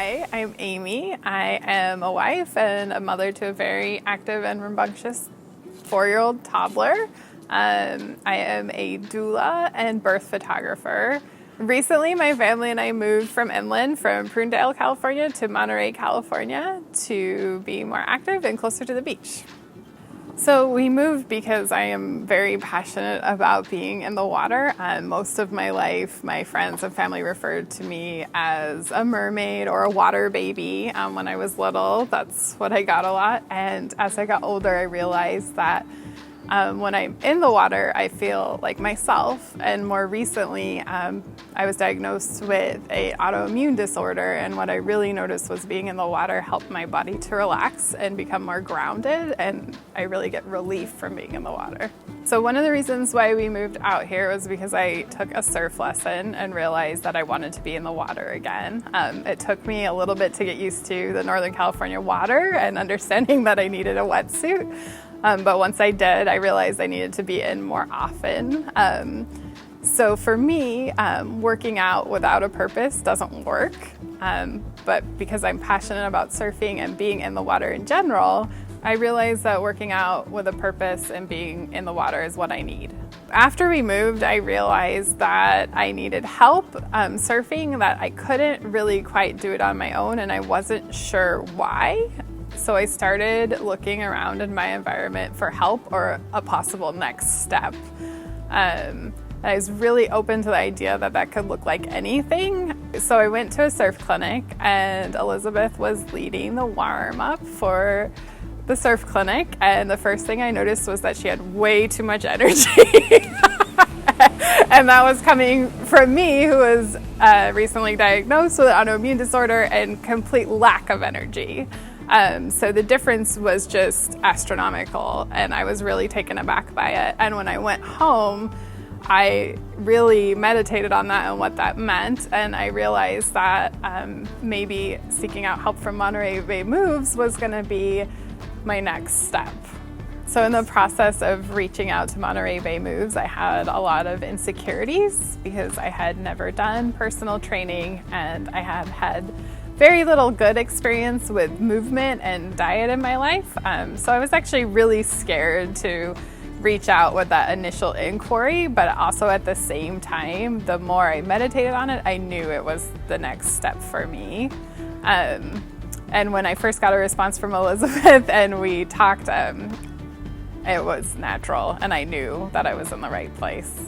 Hi, I'm Amy. I am a wife and a mother to a very active and rambunctious 4-year-old toddler. I am a doula and birth photographer. Recently, my family and I moved from inland, from Prunedale, California to Monterey, California to be more active and closer to the beach. So we moved because I am very passionate about being in the water. Most of my life, my friends and family referred to me as a mermaid or a water baby. When I was little, that's what I got a lot. And as I got older, I realized that when I'm in the water, I feel like myself. And more recently, I was diagnosed with an autoimmune disorder. And what I really noticed was being in the water helped my body to relax and become more grounded. And I really get relief from being in the water. So one of the reasons why we moved out here was because I took a surf lesson and realized that I wanted to be in the water again. It took me a little bit to get used to the Northern California water and understanding that I needed a wetsuit. But once I did, I realized I needed to be in more often. So for me, working out without a purpose doesn't work. But because I'm passionate about surfing and being in the water in general, I realized that working out with a purpose and being in the water is what I need. After we moved, I realized that I needed help surfing, that I couldn't really quite do it on my own, and I wasn't sure why. So I started looking around in my environment for help or a possible next step. I was really open to the idea that that could look like anything. So I went to a surf clinic, and Elizabeth was leading the warm-up for the surf clinic, and the first thing I noticed was that she had way too much energy. And that was coming from me, who was recently diagnosed with an autoimmune disorder and complete lack of energy. So the difference was just astronomical, and I was really taken aback by it. And when I went home, I really meditated on that and what that meant, and I realized that maybe seeking out help from Monterey Bay Moves was going to be my next step. So in the process of reaching out to Monterey Bay Moves, I had a lot of insecurities because I had never done personal training, and I had had very little good experience with movement and diet in my life. So I was actually really scared to reach out with that initial inquiry, but also at the same time, the more I meditated on it, I knew it was the next step for me. And when I first got a response from Elizabeth and we talked, it was natural, and I knew that I was in the right place.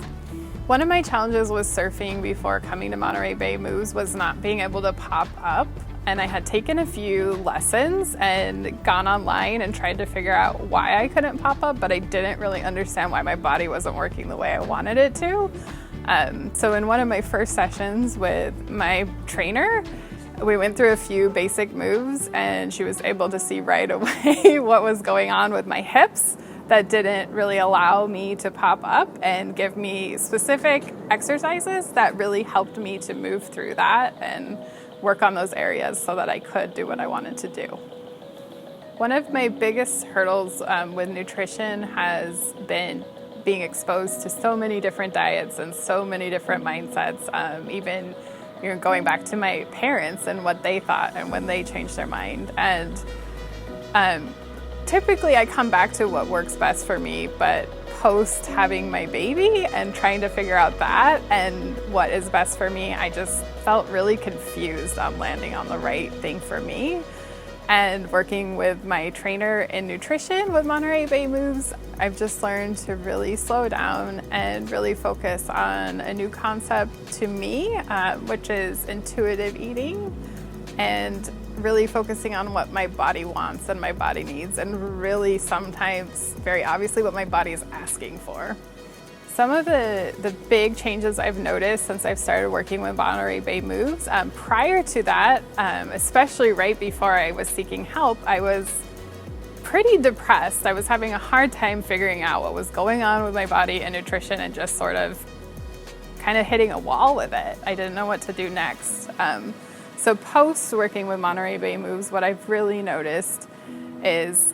One of my challenges with surfing before coming to Monterey Bay Moves was not being able to pop up. And I had taken a few lessons and gone online and tried to figure out why I couldn't pop up, but I didn't really understand why my body wasn't working the way I wanted it to. So in one of my first sessions with my trainer, we went through a few basic moves, and she was able to see right away what was going on with my hips that didn't really allow me to pop up, and give me specific exercises that really helped me to move through that and work on those areas so that I could do what I wanted to do. One of my biggest hurdles with nutrition has been being exposed to so many different diets and so many different mindsets, even going back to my parents and what they thought and when they changed their mind. And typically I come back to what works best for me, but post having my baby and trying to figure out that and what is best for me, I just felt really confused on landing on the right thing for me. And working with my trainer in nutrition with Monterey Bay Moves, I've just learned to really slow down and really focus on a new concept to me, which is intuitive eating, and really focusing on what my body wants and my body needs, and really sometimes, very obviously, what my body is asking for. Some of the big changes I've noticed since I've started working with Monterey Bay Moves, prior to that, especially right before I was seeking help, I was pretty depressed. I was having a hard time figuring out what was going on with my body and nutrition, and just sort of kind of hitting a wall with it. I didn't know what to do next. So post working with Monterey Bay Moves, what I've really noticed is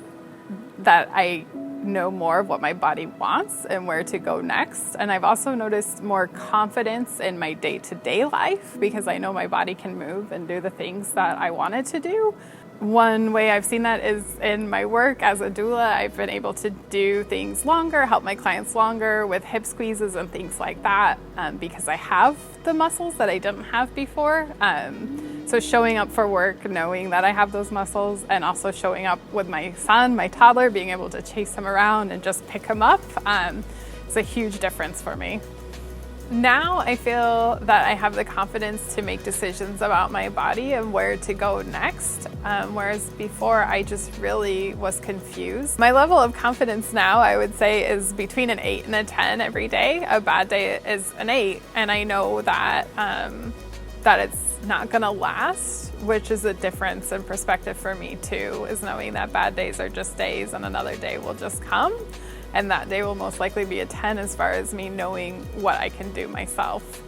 that I know more of what my body wants and where to go next. And I've also noticed more confidence in my day-to-day life because I know my body can move and do the things that I want it to do. One way I've seen that is in my work as a doula. I've been able to do things longer, help my clients longer with hip squeezes and things like that because I have the muscles that I didn't have before. So showing up for work, knowing that I have those muscles, and also showing up with my son, my toddler, being able to chase him around and just pick him up, it's a huge difference for me. Now I feel that I have the confidence to make decisions about my body and where to go next, whereas before I just really was confused. My level of confidence now, I would say, is between an 8 and a 10 every day. A bad day is an 8, and I know that that it's not gonna last, which is a difference in perspective for me too, is knowing that bad days are just days and another day will just come. And that day will most likely be a 10 as far as me knowing what I can do myself.